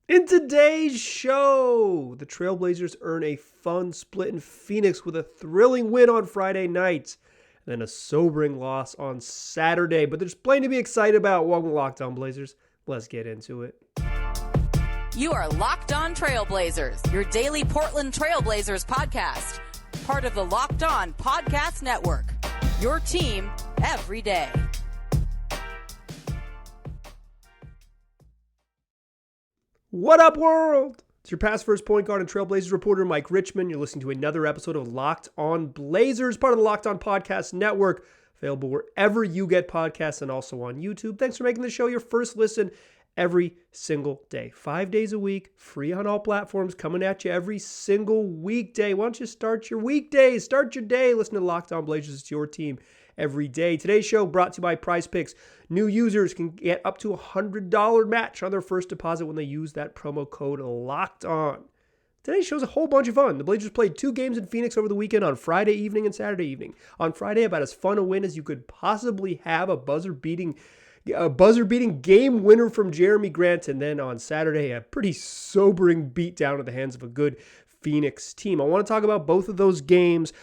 In today's show, the Trailblazers earn a fun split in Phoenix with a thrilling win on Friday night, and then a sobering loss on Saturday. But there's plenty to be excited about. Welcome to Locked On Blazers. Let's get into it. You are Locked On Trailblazers, your daily Portland Trailblazers podcast. Part of the Locked On Podcast Network, your team every day. What up, world? It's your past first point guard and Trailblazers reporter, Mike Richmond. You're listening to another episode of Locked On Blazers, part of the Locked On Podcast Network, available wherever you get podcasts and also on YouTube. Thanks for making the show your first listen every single day. 5 days a week, free on all platforms, coming at you every single weekday. Why don't you start your weekdays? Start your day. Listen to Locked On Blazers. It's your team every day. Today's show brought to you by Prize Picks. New users can get up to $100 match on their first deposit when they use that promo code Locked On. Today's show's a whole bunch of fun. The Blazers played 2 games in Phoenix over the weekend on Friday evening and Saturday evening. On Friday, about as fun a win as you could possibly have, a buzzer-beating game winner from Jerami Grant, and then on Saturday, a pretty sobering beatdown at the hands of a good Phoenix team. I want to talk about both of those games.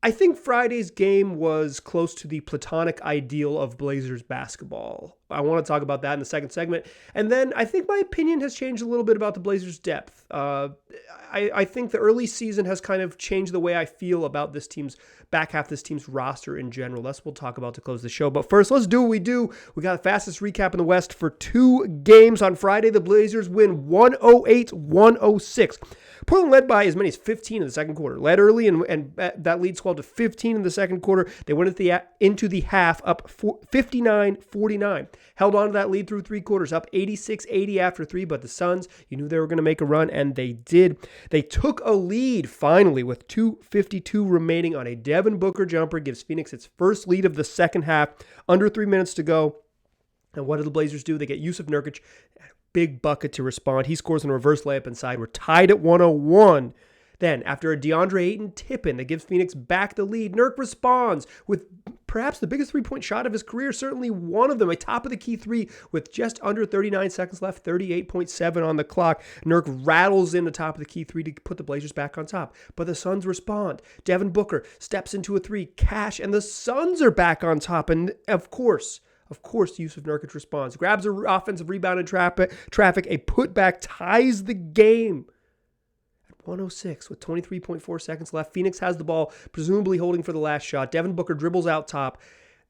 I think Friday's game was close to the platonic ideal of Blazers basketball. I want to talk about that in the second segment. And then I think my opinion has changed a little bit about the Blazers' depth. I think the early season has kind of changed the way I feel about this team's back half, this team's roster in general. That's what we'll talk about to close the show. But first, let's do what we do. We got the fastest recap in the West for 2 games. On Friday, the Blazers win 108-106. Portland led by as many as 15 in the second quarter. Led early, and that lead swelled to 15 in the second quarter. They went into the half up 59-49. Held on to that lead through 3 quarters, up 86-80 after 3, but the Suns, you knew they were going to make a run, and they did. They took a lead, finally, with 2:52 remaining on a Devin Booker jumper. Gives Phoenix its first lead of the second half, under 3 minutes to go. And what do the Blazers do? They get Jusuf Nurkic, big bucket to respond. He scores in a reverse layup inside. We're tied at 101. Then, after a DeAndre Ayton tip-in that gives Phoenix back the lead, Nurk responds with perhaps the biggest three-point shot of his career, certainly one of them, a top-of-the-key three with just under 39 seconds left, 38.7 on the clock. Nurk rattles in the top-of-the-key three to put the Blazers back on top. But the Suns respond. Devin Booker steps into a three, cash, and the Suns are back on top. And of course, Jusuf Nurkic responds, grabs an offensive rebound in traffic, a putback ties the game. 106 with 23.4 seconds left. Phoenix has the ball, presumably holding for the last shot. Devin Booker dribbles out top.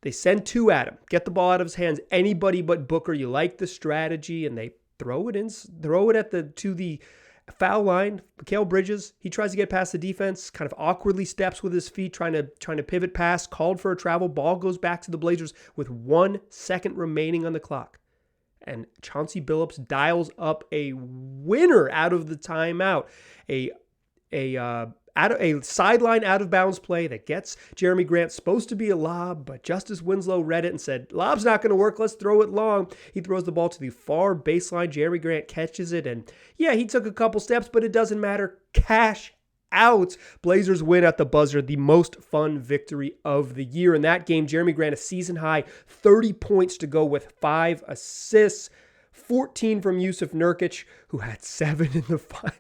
They send 2 at him. Get the ball out of his hands. Anybody but Booker. You like the strategy, and they throw it to the foul line. Mikal Bridges, he tries to get past the defense, kind of awkwardly steps with his feet, trying to pivot pass, called for a travel. Ball goes back to the Blazers with 1 second remaining on the clock. And Chauncey Billups dials up a winner out of the timeout. A sideline out of bounds play that gets Jerami Grant, supposed to be a lob, but Justice Winslow read it and said, lob's not going to work, let's throw it long. He throws the ball to the far baseline. Jerami Grant catches it, and yeah, he took a couple steps, but it doesn't matter. Cash out. Blazers win at the buzzer, the most fun victory of the year. In that game, Jerami Grant, a season high 30 points to go with 5 assists. 14 from Jusuf Nurkic, who had 7 in the final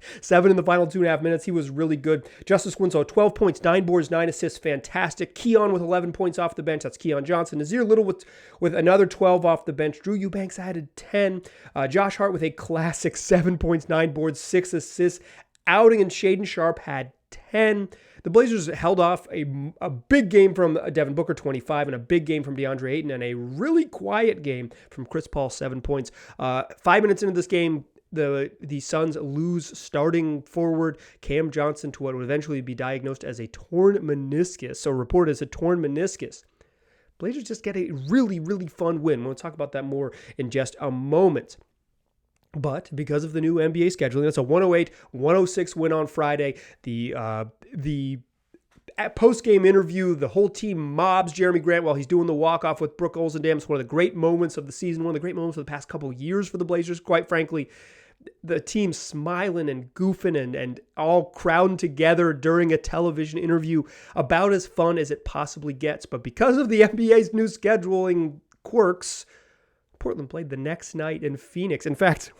2.5 minutes. He was really good. Justice Winslow, 12 points, 9 boards, 9 assists, fantastic. Keon with 11 points off the bench. That's Keon Johnson. Nazir Little with another 12 off the bench. Drew Eubanks added 10. Josh Hart with a classic 7 points, 9 boards, 6 assists. Outing, and Shaedon Sharpe had 10. The Blazers held off a big game from Devin Booker, 25, and a big game from DeAndre Ayton, and a really quiet game from Chris Paul, 7 points. 5 minutes into this game, the Suns lose starting forward Cam Johnson to what would eventually be diagnosed as a torn meniscus, so reported as a torn meniscus. Blazers just get a really, really fun win. We'll talk about that more in just a moment. But because of the new NBA scheduling, that's a 108-106 win on Friday. The post-game interview, the whole team mobs Jerami Grant while he's doing the walk-off with Brooke Olzendam. It's one of the great moments of the season, one of the great moments of the past couple of years for the Blazers, quite frankly. The team smiling and goofing and all crowding together during a television interview, about as fun as it possibly gets. But because of the NBA's new scheduling quirks, Portland played the next night in Phoenix. In fact,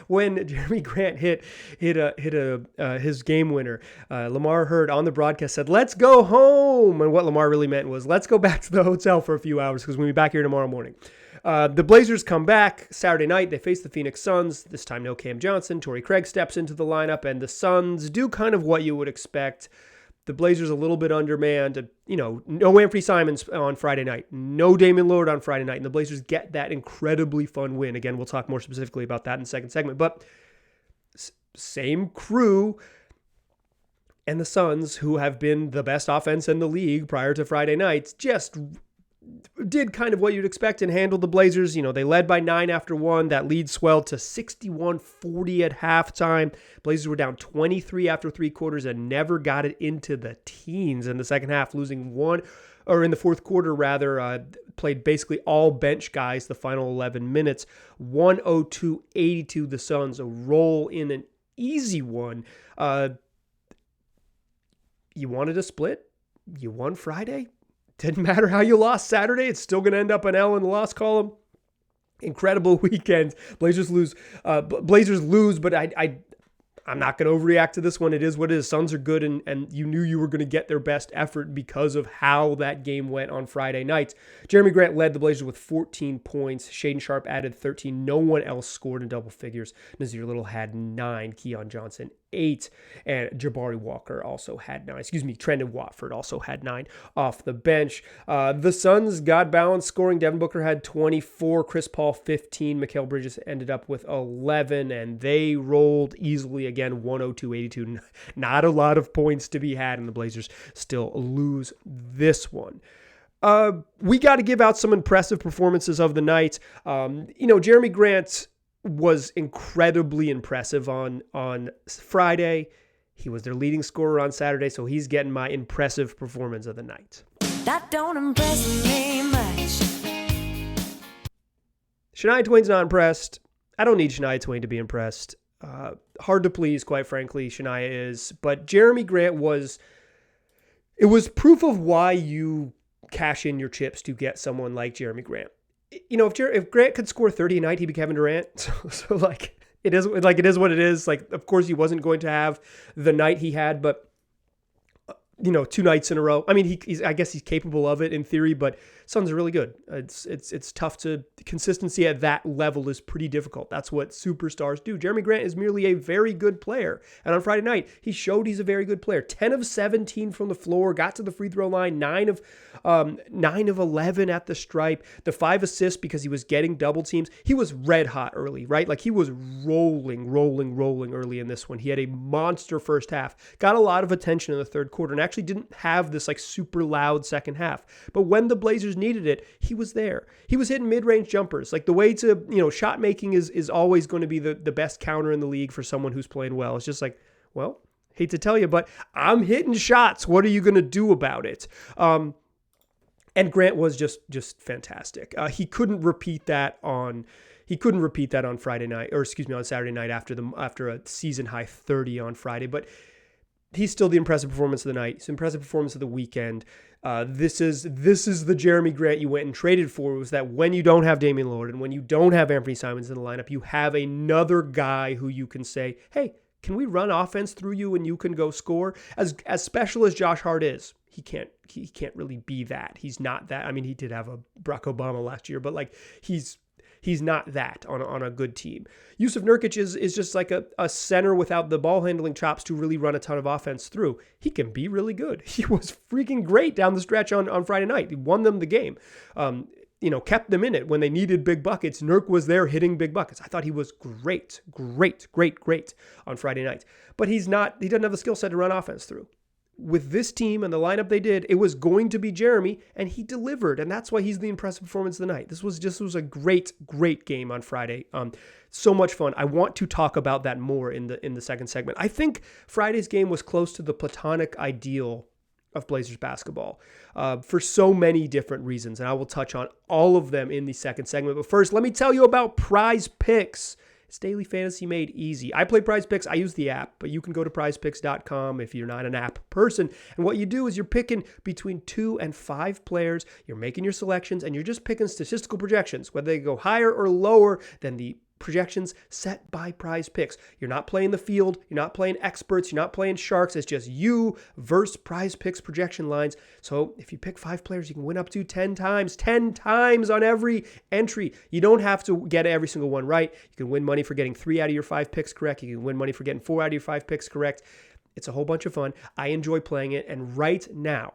when Jerami Grant hit his game winner, Lamar Hurd on the broadcast said, "Let's go home." And what Lamar really meant was, "Let's go back to the hotel for a few hours because we'll be back here tomorrow morning." The Blazers come back Saturday night. They face the Phoenix Suns. This time, no Cam Johnson. Torrey Craig steps into the lineup, and the Suns do kind of what you would expect. The Blazers a little bit undermanned. No Anfernee Simons on Friday night. No Damian Lillard on Friday night. And the Blazers get that incredibly fun win. Again, we'll talk more specifically about that in the second segment. But same crew and the Suns, who have been the best offense in the league prior to Friday night, just did kind of what you'd expect and handled the Blazers. They led by 9 after 1. That lead swelled to 61-40 at halftime. Blazers were down 23 after 3 quarters and never got it into the teens in the second half, losing in the fourth quarter rather, played basically all bench guys the final 11 minutes. 102-82 the Suns, a roll in an easy one. You wanted a split? You won Friday? Didn't matter how you lost Saturday. It's still going to end up an L in the loss column. Incredible weekend. Blazers lose, but I'm not going to overreact to this one. It is what it is. Suns are good, and you knew you were going to get their best effort because of how that game went on Friday night. Jerami Grant led the Blazers with 14 points. Shaedon Sharpe added 13. No one else scored in double figures. Nazir Little had 9. Keon Johnson 8, and Jabari Walker also had 9. Trendon Watford also had 9 off the bench. The Suns got balanced scoring. Devin Booker had 24, Chris Paul 15, Mikal Bridges ended up with 11, and they rolled easily again, 102-82. Not a lot of points to be had, and the Blazers still lose this one. We got to give out some impressive performances of the night. Jerami Grant was incredibly impressive on Friday. He was their leading scorer on Saturday, so he's getting my impressive performance of the night. That don't impress me much. Shania Twain's not impressed. I don't need Shania Twain to be impressed. Hard to please, quite frankly, Shania is. But Jerami Grant was proof of why you cash in your chips to get someone like Jerami Grant. If Grant could score 30 a night, he'd be Kevin Durant. So it is what it is. Of course, he wasn't going to have the night he had, but 2 nights in a row. I mean, I guess he's capable of it in theory, but Suns are really good. It's tough to consistency at that level is pretty difficult. That's what superstars do. Jerami Grant is merely a very good player, and on Friday night he showed he's a very good player. 10 of 17 from the floor, got to the free throw line, 9 of 11 at the stripe. The 5 assists because he was getting double teams. He was red hot early, right? He was rolling early in this one. He had a monster first half, got a lot of attention in the third quarter, and actually didn't have this super loud second half. But when the Blazers needed it, he was there. He was hitting mid-range jumpers. The way to, shot making is always going to be the best counter in the league for someone who's playing well. It's just hate to tell you, but I'm hitting shots. What are you going to do about it? And Grant was just fantastic. He couldn't repeat that on Friday night, on Saturday night after a season high 30 on Friday, but he's still the impressive performance of the night. It's an impressive performance of the weekend. This is the Jerami Grant you went and traded for, was that when you don't have Damian Lillard and when you don't have Anfernee Simons in the lineup, you have another guy who you can say, hey, can we run offense through you and you can go score? As special as Josh Hart is, he can't really be that. He's not that. I mean, he did have a Barack Obama last year, but he's not that on a good team. Yusuf Nurkic is just a center without the ball handling chops to really run a ton of offense through. He can be really good. He was freaking great down the stretch on Friday night. He won them the game. Kept them in it when they needed big buckets. Nurk was there hitting big buckets. I thought he was great on Friday night. But he doesn't have the skill set to run offense through. With this team and the lineup they did, it was going to be Jerami, and he delivered, and that's why he's the impressive performance of the night. This was a great game on Friday. So much fun. I want to talk about that more in the second segment. I think Friday's game was close to the platonic ideal of Blazers basketball for so many different reasons, and I will touch on all of them in the second segment. But first, let me tell you about Prize Picks. It's daily fantasy made easy. I play Prize Picks. I use the app, but you can go to prizepicks.com if you're not an app person. And what you do is you're picking between 2 and 5 players. You're making your selections, and you're just picking statistical projections, whether they go higher or lower than the projections set by Prize Picks. You're not playing the field. You're not playing experts. You're not playing sharks. It's just you versus Prize Picks projection lines. So if you pick 5 players, you can win up to 10 times. 10 times on every entry. You don't have to get every single one right. You can win money for getting 3 out of your 5 picks correct. You can win money for getting 4 out of your 5 picks correct. It's a whole bunch of fun. I enjoy playing it. And right now,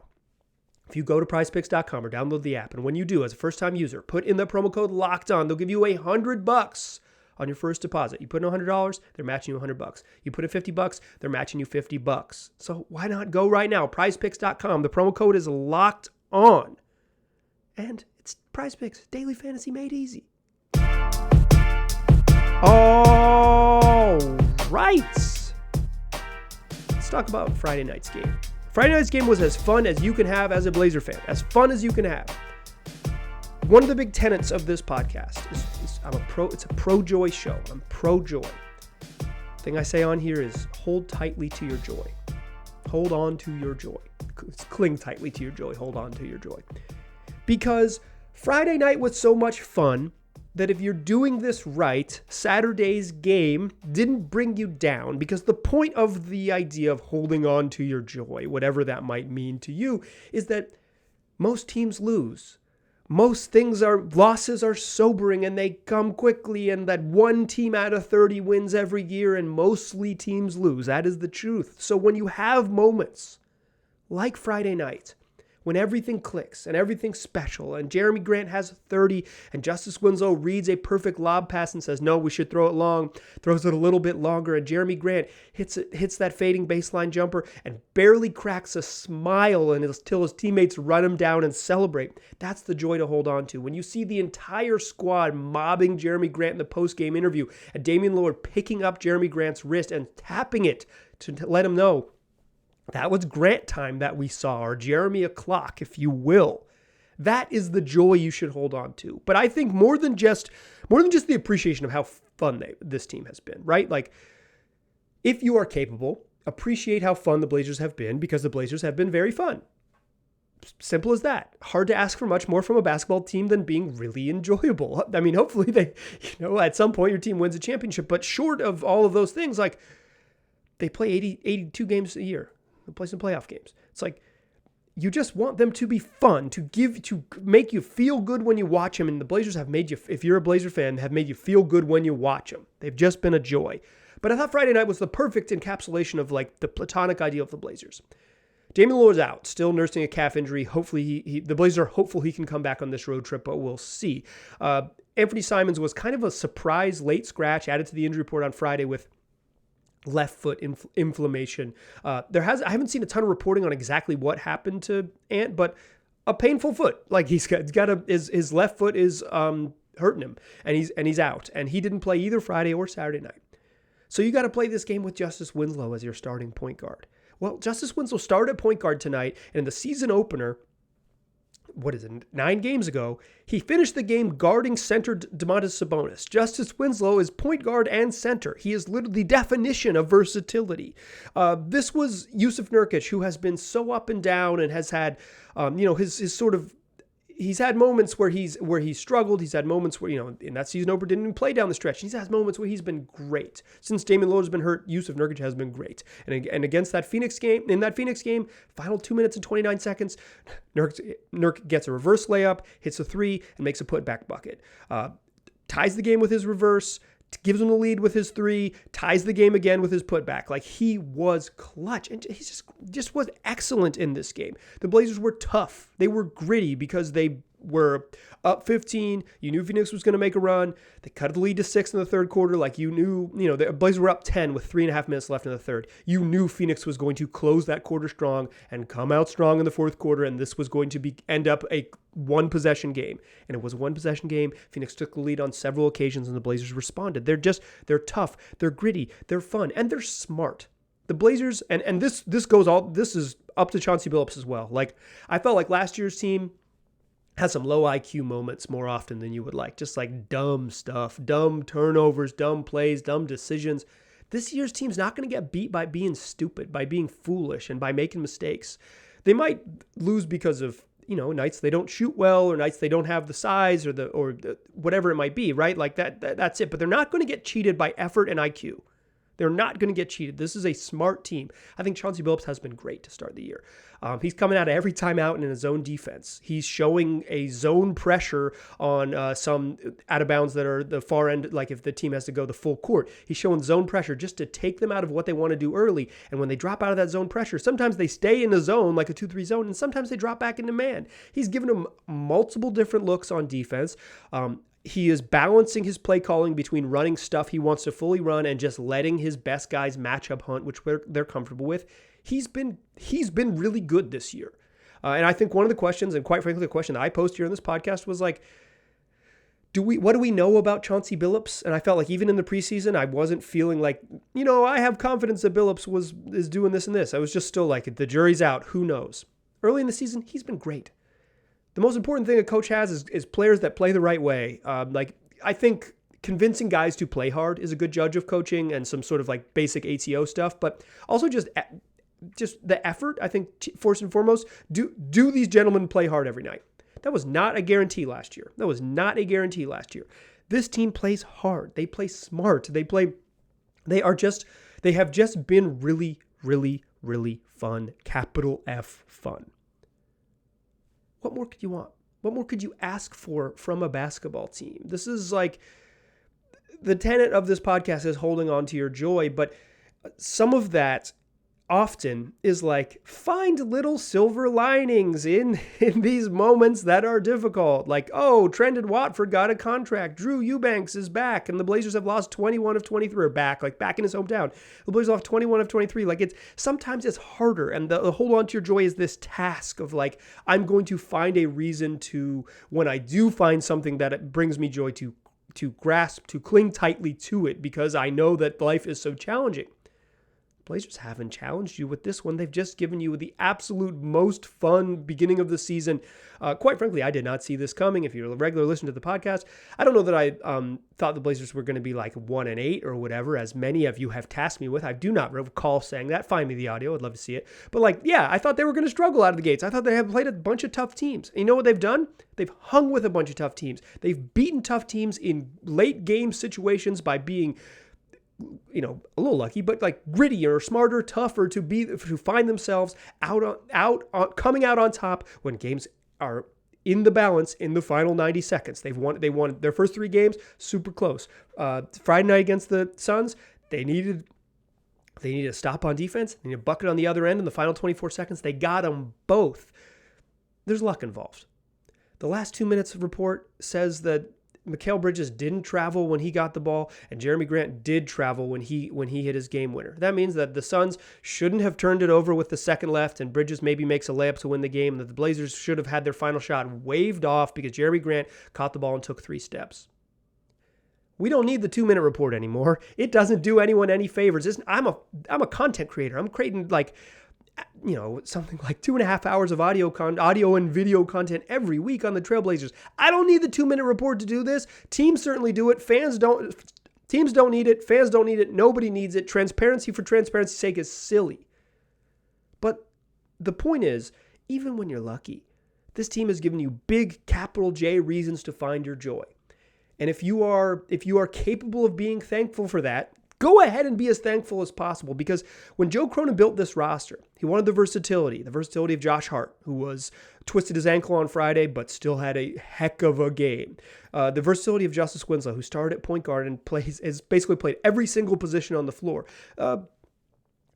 if you go to prizepicks.com or download the app, and when you do, as a first-time user, put in the promo code LOCKEDON, they'll give you $100 on your first deposit. You put in $100, they're matching you $100. You put in $50, they're matching you $50. So why not go right now? Prizepicks.com. The promo code is locked on. And it's Prize Picks, daily fantasy made easy. All right. Let's talk about Friday night's game. Friday night's game was as fun as you can have as a Blazer fan. As fun as you can have. One of the big tenets of this podcast is it's a pro-joy show. I'm pro-joy. The thing I say on here is hold tightly to your joy. Hold on to your joy. Cling tightly to your joy. Hold on to your joy. Because Friday night was so much fun that if you're doing this right, Saturday's game didn't bring you down, because the point of the idea of holding on to your joy, whatever that might mean to you, is that most teams lose. Most losses are sobering and they come quickly, and that one team out of 30 wins every year and mostly teams lose. That is the truth. So when you have moments like Friday night, when everything clicks and everything's special and Jerami Grant has 30 and Justice Winslow reads a perfect lob pass and says, no, we should throw it long, throws it a little bit longer, and Jerami Grant hits that fading baseline jumper and barely cracks a smile until his teammates run him down and celebrate. That's the joy to hold on to. When you see the entire squad mobbing Jerami Grant in the post-game interview and Damian Lillard picking up Jerami Grant's wrist and tapping it to let him know, that was Grant time that we saw, or Jeremy o'clock, if you will. That is the joy you should hold on to. But I think more than just the appreciation of how fun this team has been, right? Like, if you are capable, appreciate how fun the Blazers have been, because the Blazers have been very fun. Simple as that. Hard to ask for much more from a basketball team than being really enjoyable. I mean, hopefully at some point your team wins a championship, but short of all of those things, like, they play 82 games a year. Play some playoff games. It's like, you just want them to be fun, to make you feel good when you watch them. And the Blazers have made you, if you're a Blazer fan, have made you feel good when you watch them. They've just been a joy. But I thought Friday night was the perfect encapsulation of like the platonic ideal of the Blazers. Damian Lillard's out, still nursing a calf injury. Hopefully the Blazers are hopeful he can come back on this road trip, but we'll see. Anfernee Simons was kind of a surprise late scratch added to the injury report on Friday with left foot inflammation. I haven't seen a ton of reporting on exactly what happened to Ant, but a painful foot. Like his left foot is hurting him, and he's out, and he didn't play either Friday or Saturday night. So you got to play this game with Justice Winslow as your starting point guard. Well, Justice Winslow started at point guard tonight, and in the season opener, 9 games ago, he finished the game guarding center Domantas Sabonis. Justice Winslow is point guard and center. He is literally the definition of versatility. This was Jusuf Nurkic, who has been so up and down and has had, his sort of, he's had moments where he's struggled. He's had moments where, in that season opener didn't even play down the stretch. He's had moments where he's been great. Since Damian Lillard has been hurt, Jusuf Nurkic has been great. And against that Phoenix game, final 2 minutes and 29 seconds, Nurk gets a reverse layup, hits a 3, and makes a putback bucket. Ties the game with his reverse, gives him the lead with his 3, ties the game again with his putback. Like, he was clutch, and he just was excellent in this game. The Blazers were tough. They were gritty because they were up 15. You knew Phoenix was going to make a run. They cut the lead to 6 in the third quarter. Like, you knew, the Blazers were up 10 with 3.5 minutes left in the third. You knew Phoenix was going to close that quarter strong and come out strong in the fourth quarter, and this was going to end up a one-possession game. And it was a one-possession game. Phoenix took the lead on several occasions, and the Blazers responded. They're tough, they're gritty, they're fun, and they're smart. The Blazers, and this is up to Chauncey Billups as well. Like, I felt like last year's team has some low IQ moments more often than you would like. Just like dumb stuff, dumb turnovers, dumb plays, dumb decisions. This year's team's not going to get beat by being stupid, by being foolish, and by making mistakes. They might lose because of nights they don't shoot well, or nights they don't have the size or whatever it might be, right? Like that's it. But they're not going to get cheated by effort and IQ. They're not going to get cheated. This is a smart team. I think Chauncey Billups has been great to start the year. He's coming out of every timeout in a zone defense. He's showing a zone pressure on some out of bounds that are the far end, like if the team has to go the full court. He's showing zone pressure just to take them out of what they want to do early. And when they drop out of that zone pressure, sometimes they stay in a zone, like a 2-3 zone, and sometimes they drop back into man. He's given them multiple different looks on defense. He is balancing his play calling between running stuff he wants to fully run and just letting his best guys matchup hunt, which they're comfortable with. He's been really good this year. And I think one of the questions, and quite frankly, the question that I posed here in this podcast was like, what do we know about Chauncey Billups? And I felt like even in the preseason, I wasn't feeling like, I have confidence that Billups is doing this and this. I was just still like, the jury's out. Who knows? Early in the season, he's been great. The most important thing a coach has is players that play the right way. I think convincing guys to play hard is a good judge of coaching and some sort of like basic ATO stuff, but also just the effort. I think first and foremost, do these gentlemen play hard every night? That was not a guarantee last year. This team plays hard. They play smart. They have just been really, really, really fun. Capital F fun. What more could you want? What more could you ask for from a basketball team? This is like the tenet of this podcast is holding on to your joy, but some of that often is like find little silver linings in these moments that are difficult. Like, Trendon Watford got a contract. Drew Eubanks is back, and the Blazers have lost 21 of 23 or back in his hometown. The Blazers lost 21 of 23. Like sometimes it's harder, and the hold on to your joy is this task of like, I'm going to find a reason to, when I do find something that it brings me joy, to grasp, to cling tightly to it, because I know that life is so challenging. Blazers haven't challenged you with this one. They've just given you the absolute most fun beginning of the season. Quite frankly, I did not see this coming. If you're a regular listener to the podcast, I don't know that I thought the Blazers were going to be like 1-8 or whatever, as many of you have tasked me with. I do not recall saying that. Find me the audio. I'd love to see it. But I thought they were going to struggle out of the gates. I thought they had played a bunch of tough teams. And you know what they've done? They've hung with a bunch of tough teams. They've beaten tough teams in late game situations by being a little lucky, but like grittier, smarter, tougher to find themselves coming out on top when games are in the balance in the final 90 seconds. They won their first 3 games super close. Friday night against the Suns, they needed a stop on defense, they needed a bucket on the other end in the final 24 seconds. They got them both. There's luck involved. The last 2 minutes report says that Mikal Bridges didn't travel when he got the ball, and Jerami Grant did travel when he hit his game winner. That means that the Suns shouldn't have turned it over with the second left, and Bridges maybe makes a layup to win the game, and that the Blazers should have had their final shot waved off because Jerami Grant caught the ball and took 3 steps. We don't need the 2-minute report anymore. It doesn't do anyone any favors. I'm a content creator. I'm creating something like 2.5 hours of audio and video content every week on the Trailblazers. I don't need the 2-minute report to do this. Teams certainly do it. Teams don't need it. Fans don't need it. Nobody needs it. Transparency for transparency's sake is silly. But the point is, even when you're lucky, this team has given you big capital J reasons to find your joy. And if you are capable of being thankful for that, go ahead and be as thankful as possible, because when Joe Cronin built this roster, he wanted the versatility of Josh Hart, who was twisted his ankle on Friday but still had a heck of a game. The versatility of Justice Winslow, who started at point guard and has basically played every single position on the floor. The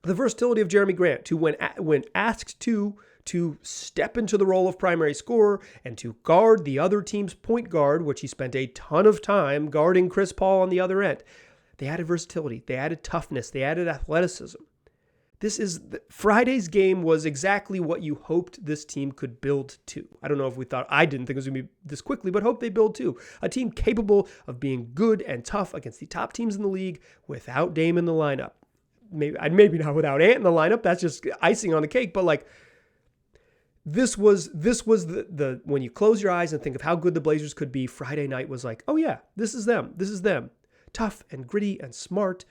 versatility of Jerami Grant, who when asked to step into the role of primary scorer and to guard the other team's point guard, which he spent a ton of time guarding Chris Paul on the other end. They added versatility. They added toughness. They added athleticism. Friday's game was exactly what you hoped this team could build to. I don't know if I didn't think it was going to be this quickly, but hope they build to. A team capable of being good and tough against the top teams in the league without Dame in the lineup. Maybe not without Ant in the lineup. That's just icing on the cake. But this was the when you close your eyes and think of how good the Blazers could be, Friday night was like, oh yeah, this is them. This is them. Tough and gritty and smart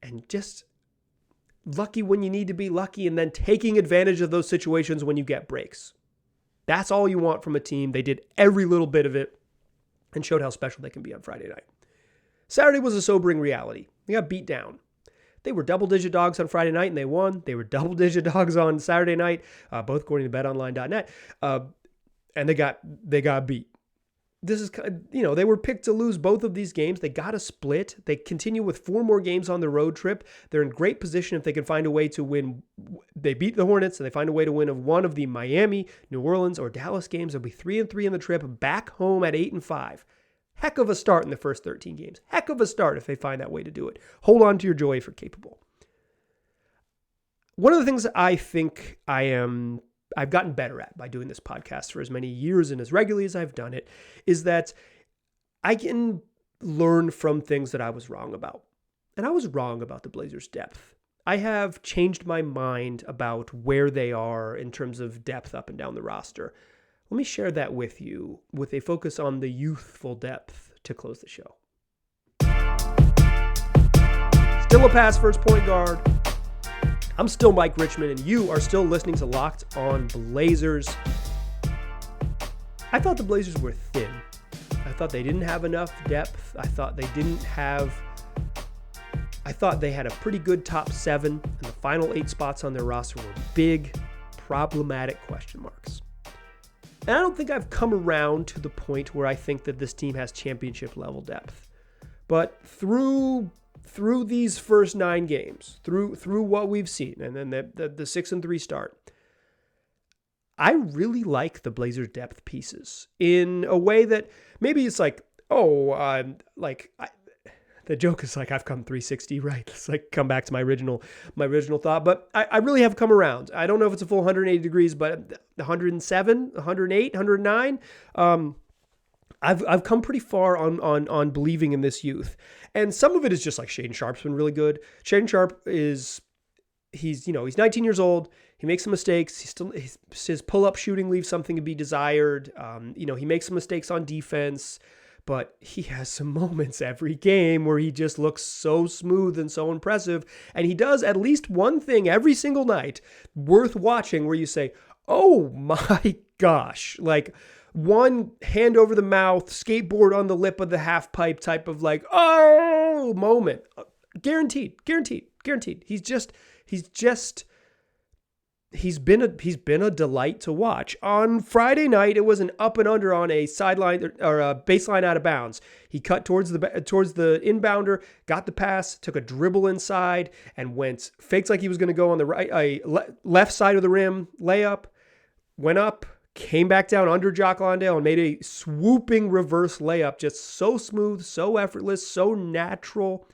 and just lucky when you need to be lucky, and then taking advantage of those situations when you get breaks. That's all you want from a team. They did every little bit of it and showed how special they can be on Friday night. Saturday was a sobering reality. They got beat down. They were double-digit dogs on Friday night and they won. They were double-digit dogs on Saturday night, both according to betonline.net, and they got beat. This is, they were picked to lose both of these games. They got a split. They continue with 4 more games on the road trip. They're in great position if they can find a way to win. They beat the Hornets and they find a way to win of one of the Miami, New Orleans, or Dallas games. They'll be 3-3 in the trip, back home at 8-5. Heck of a start in the first 13 games. Heck of a start if they find that way to do it. Hold on to your joy if you're capable. One of the things that I think I've gotten better at by doing this podcast for as many years and as regularly as I've done it is that I can learn from things that I was wrong about. And I was wrong about the Blazers' depth. I have changed my mind about where they are in terms of depth up and down the roster. Let me share that with you with a focus on the youthful depth to close the show. Still a pass first point guard. I'm still Mike Richmond, and you are still listening to Locked On Blazers. I thought the Blazers were thin. I thought they didn't have enough depth. I thought they had a pretty good top 7, and the final 8 spots on their roster were big, problematic question marks. And I don't think I've come around to the point where I think that this team has championship level depth. But through these first 9 games, through what we've seen, and then the 6-3 start, I really like the Blazers' depth pieces in a way that maybe it's like, the joke is like I've come 360, right? It's like come back to my original thought, but I really have come around. I don't know if it's a full 180 degrees, but 107, 108, 109. I've come pretty far on believing in this youth, and some of it is just like Shaedon Sharpe's been really good. Shaedon Sharpe he's 19 years old. He makes some mistakes. His pull-up shooting leaves something to be desired. He makes some mistakes on defense. But he has some moments every game where he just looks so smooth and so impressive. And he does at least one thing every single night worth watching where you say, oh my gosh, like one hand over the mouth, skateboard on the lip of the half pipe type of like, oh, moment. Guaranteed. He's been a delight to watch. On Friday night, it was an up and under on a sideline or a baseline out of bounds. He cut towards the inbounder, got the pass, took a dribble inside, and faked like he was going to go on the left side of the rim layup. Went up, came back down under Jock Landale, and made a swooping reverse layup, just so smooth, so effortless, so natural,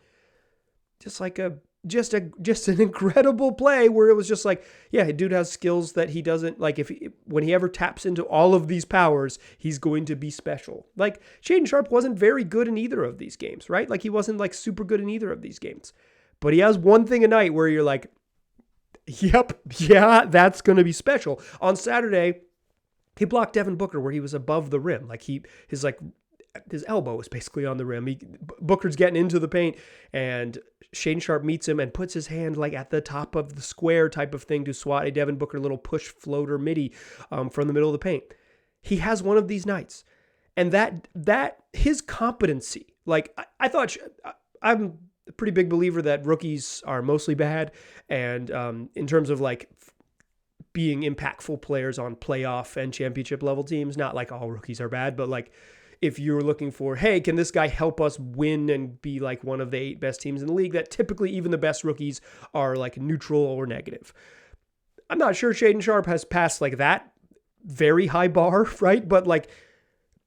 just an incredible play where it was just like, yeah, dude has skills that he doesn't like. When he ever taps into all of these powers, he's going to be special. Like Shaedon Sharpe wasn't very good in either of these games, right? Like he wasn't like super good in either of these games, but he has one thing a night where you're like, yep, yeah, that's going to be special. On Saturday, he blocked Devin Booker where he was above the rim. Like his elbow was basically on the rim. Booker's getting into the paint, and Shaedon Sharpe meets him and puts his hand like at the top of the square type of thing to swat a Devin Booker little push floater midi from the middle of the paint. He has one of these nights, and that his competency. Like I thought, I'm a pretty big believer that rookies are mostly bad, and in terms of like being impactful players on playoff and championship level teams, not like all rookies are bad, but like, if you're looking for, hey, can this guy help us win and be like one of the 8 best teams in the league, that typically even the best rookies are like neutral or negative. I'm not sure Shaedon Sharpe has passed like that very high bar, right? But like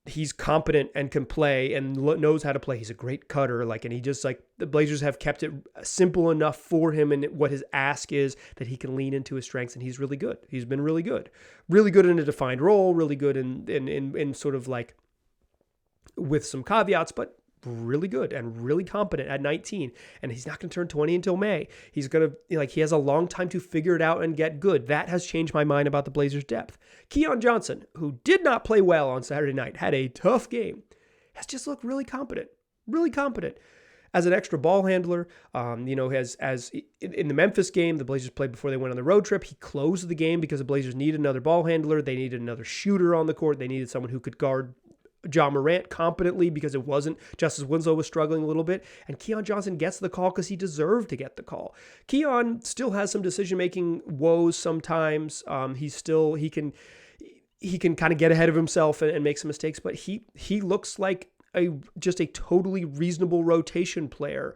he's competent and can play and knows how to play. He's a great cutter. And he just like the Blazers have kept it simple enough for him and what his ask is that he can lean into his strengths, and he's really good. He's been really good in a defined role, really good in sort of like, with some caveats, but really good and really competent at 19. And he's not going to turn 20 until May. He's going to, he has a long time to figure it out and get good. That has changed my mind about the Blazers' depth. Keon Johnson, who did not play well on Saturday night, had a tough game, has just looked really competent. as an extra ball handler. As in the Memphis game, the Blazers played before they went on the road trip. He closed the game because the Blazers needed another ball handler. They needed another shooter on the court. They needed someone who could guard Ja Morant competently because it wasn't. Justice Winslow was struggling a little bit, and Keon Johnson gets the call because he deserved to get the call. Keon still has some decision-making woes sometimes. He can kind of get ahead of himself and make some mistakes, but he looks like just a totally reasonable rotation player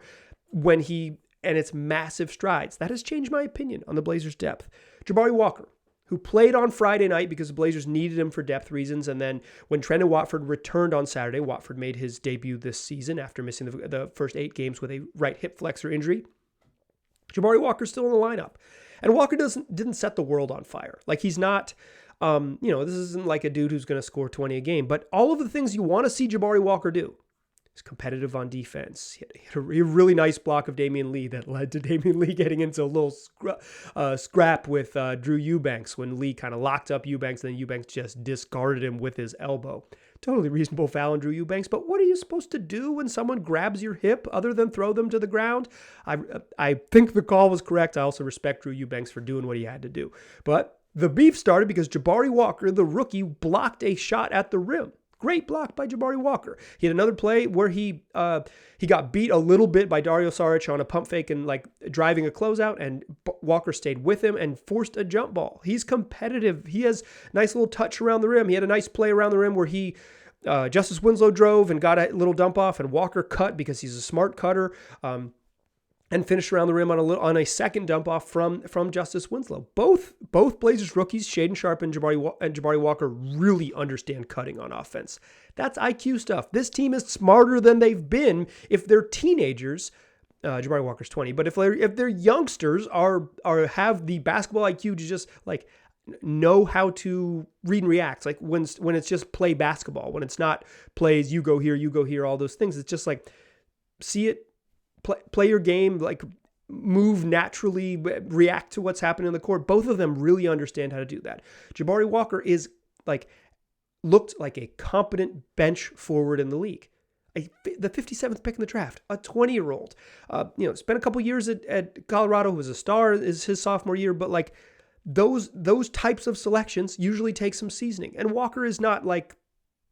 and it's massive strides. That has changed my opinion on the Blazers' depth. Jabari Walker, who played on Friday night because the Blazers needed him for depth reasons. And then when Trendon Watford returned on Saturday, Watford made his debut this season after missing the first 8 games with a right hip flexor injury. Jabari Walker's still in the lineup. And Walker didn't set the world on fire. Like, he's not, this isn't like a dude who's going to score 20 a game. But all of the things you want to see Jabari Walker do. He's competitive on defense. He had a really nice block of Damian Lee that led to Damian Lee getting into a little scrap with Drew Eubanks when Lee kind of locked up Eubanks, and then Eubanks just discarded him with his elbow. Totally reasonable foul on Drew Eubanks, but what are you supposed to do when someone grabs your hip other than throw them to the ground? I think the call was correct. I also respect Drew Eubanks for doing what he had to do. But the beef started because Jabari Walker, the rookie, blocked a shot at the rim. Great block by Jabari Walker. He had another play where he got beat a little bit by Dario Saric on a pump fake and like driving a closeout, and Walker stayed with him and forced a jump ball. He's competitive. He has nice little touch around the rim. He had a nice play around the rim where Justice Winslow drove and got a little dump off, and Walker cut because he's a smart cutter. And finished around the rim on a second dump off from Justice Winslow. Both Blazers rookies, Shaedon Sharpe and Jabari Walker, really understand cutting on offense. That's IQ stuff. This team is smarter than they've been if they're teenagers. Jabari Walker's 20, but if they're youngsters have the basketball IQ to just like know how to read and react. Like when it's just play basketball, when it's not plays you go here, all those things. It's just like see it. Play your game, like move naturally, react to what's happening in the court. Both of them really understand how to do that. Jabari Walker looked like a competent bench forward in the league. The 57th pick in the draft, a 20-year-old. Spent a couple years at Colorado, who was a star, is his sophomore year, but like those types of selections usually take some seasoning. And Walker is not like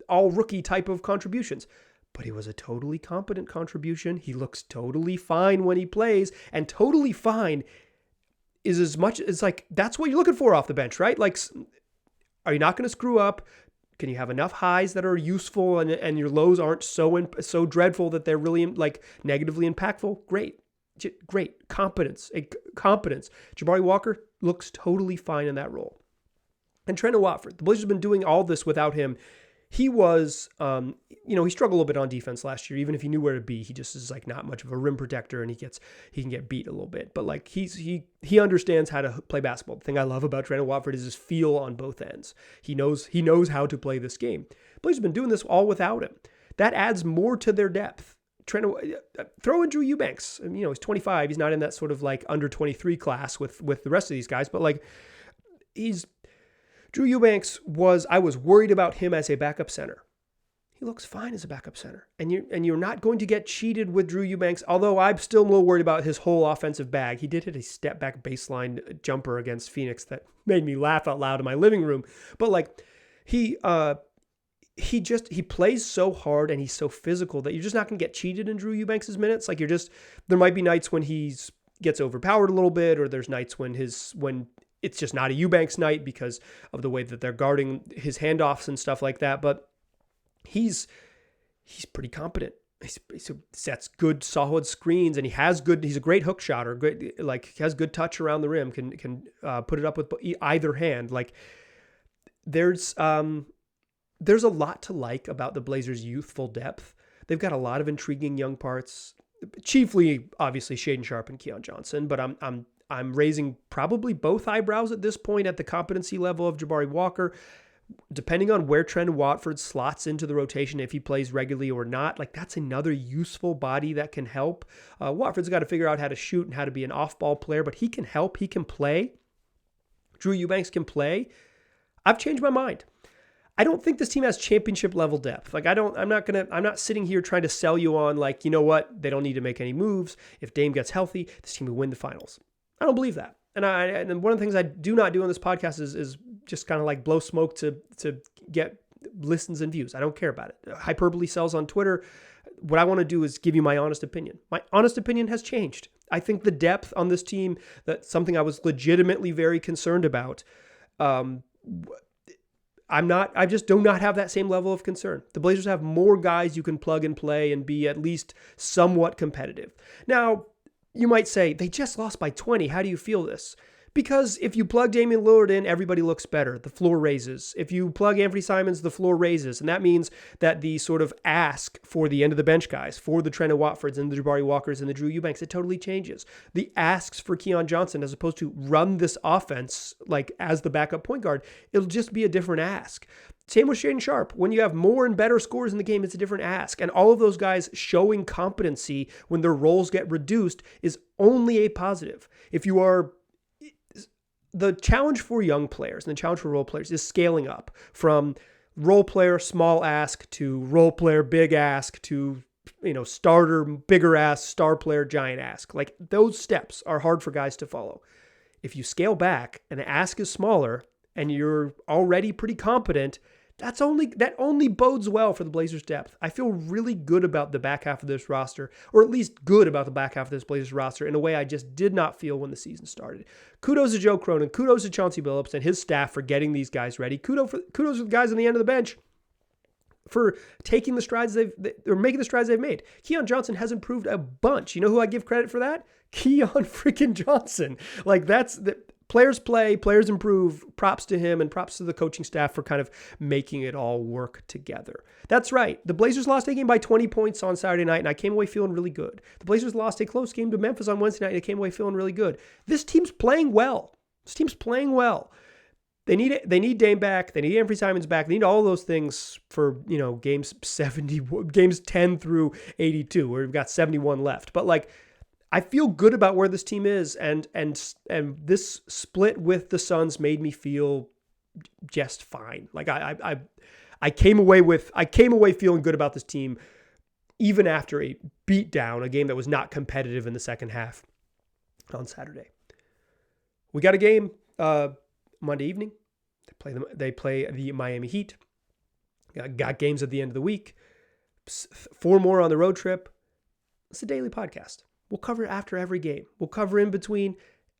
all rookie type of contributions. But he was a totally competent contribution. He looks totally fine when he plays, and totally fine is as much as like, that's what you're looking for off the bench, right? Like, are you not going to screw up? Can you have enough highs that are useful and your lows aren't so dreadful that they're really like negatively impactful? Great. Competence. Jabari Walker looks totally fine in that role. And Trendon Watford, the Blazers have been doing all this without him. He was, he struggled a little bit on defense last year. Even if he knew where to be, he just is like not much of a rim protector, and he can get beat a little bit. But like he understands how to play basketball. The thing I love about Trendon Watford is his feel on both ends. He knows how to play this game. Blazers have been doing this all without him. That adds more to their depth. Throw in Drew Eubanks. He's 25. He's not in that sort of like under 23 class with the rest of these guys, but like Drew Eubanks I was worried about him as a backup center. He looks fine as a backup center. And you're not going to get cheated with Drew Eubanks, although I'm still a little worried about his whole offensive bag. He did hit a step back baseline jumper against Phoenix that made me laugh out loud in my living room. But like he plays so hard and he's so physical that you're just not going to get cheated in Drew Eubanks' minutes. Like there might be nights when he gets overpowered a little bit, or there's nights when it's just not a Eubanks night because of the way that they're guarding his handoffs and stuff like that. But he's pretty competent. He sets good, solid screens, and he's a great hook shotter. He has good touch around the rim, can put it up with either hand. Like there's a lot to like about the Blazers' youthful depth. They've got a lot of intriguing young parts, chiefly obviously Shaedon Sharpe and Keon Johnson, but I'm raising probably both eyebrows at this point at the competency level of Jabari Walker. Depending on where Trendon Watford slots into the rotation, if he plays regularly or not, like that's another useful body that can help. Watford's got to figure out how to shoot and how to be an off-ball player, but he can help. He can play. Drew Eubanks can play. I've changed my mind. I don't think this team has championship level depth. Like I'm not sitting here trying to sell you on like, you know what? They don't need to make any moves. If Dame gets healthy, this team will win the finals. I don't believe that. And one of the things I do not do on this podcast is just kind of like blow smoke to get listens and views. I don't care about it. Hyperbole sells on Twitter. What I want to do is give you my honest opinion. My honest opinion has changed. I think the depth on this team, that's something I was legitimately very concerned about. I just do not have that same level of concern. The Blazers have more guys you can plug and play and be at least somewhat competitive. Now, you might say, they just lost by 20. How do you feel this? Because if you plug Damian Lillard in, everybody looks better. The floor raises. If you plug Anfernee Simons, the floor raises. And that means that the sort of ask for the end of the bench guys, for the Trent Watfords and the Jabari Walkers and the Drew Eubanks, it totally changes. The asks for Keon Johnson, as opposed to run this offense like as the backup point guard, it'll just be a different ask. Same with Shaedon Sharpe. When you have more and better scores in the game, it's a different ask. And all of those guys showing competency when their roles get reduced is only a positive. The challenge for young players and the challenge for role players is scaling up from role player, small ask, to role player, big ask, to, starter, bigger ask, star player, giant ask. Like those steps are hard for guys to follow. If you scale back and the ask is smaller and you're already pretty competent, that only bodes well for the Blazers' depth. I feel really good about the back half of this roster, or at least good about the back half of this Blazers roster in a way I just did not feel when the season started. Kudos to Joe Cronin. Kudos to Chauncey Billups and his staff for getting these guys ready. Kudos to the guys on the end of the bench for taking the strides making the strides they've made. Keon Johnson has improved a bunch. You know who I give credit for that? Keon freaking Johnson. Like players play, players improve. Props to him and props to the coaching staff for kind of making it all work together. That's right. The Blazers lost a game by 20 points on Saturday night, and I came away feeling really good. The Blazers lost a close game to Memphis on Wednesday night, and I came away feeling really good. This team's playing well. They need Dame back. They need Anfernee Simons back. They need all those things for, games 10 through 82, where we've got 71 left. But I feel good about where this team is, and this split with the Suns made me feel just fine. I came away feeling good about this team, even after a beatdown, a game that was not competitive in the second half on Saturday. We got a game Monday evening. They play the Miami Heat. Got games at the end of the week. 4 more on the road trip. It's a daily podcast. We'll cover after every game. We'll cover in between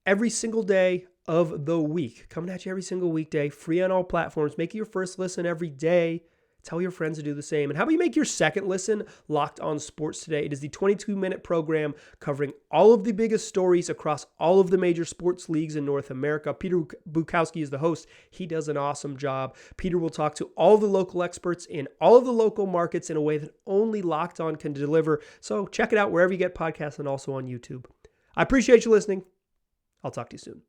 every single day of the week. Coming at you every single weekday, free on all platforms. Make it your first listen every day. Tell your friends to do the same. And how about you make your second listen Locked On Sports Today? It is the 22-minute program covering all of the biggest stories across all of the major sports leagues in North America. Peter Bukowski is the host. He does an awesome job. Peter will talk to all the local experts in all of the local markets in a way that only Locked On can deliver. So check it out wherever you get podcasts and also on YouTube. I appreciate you listening. I'll talk to you soon.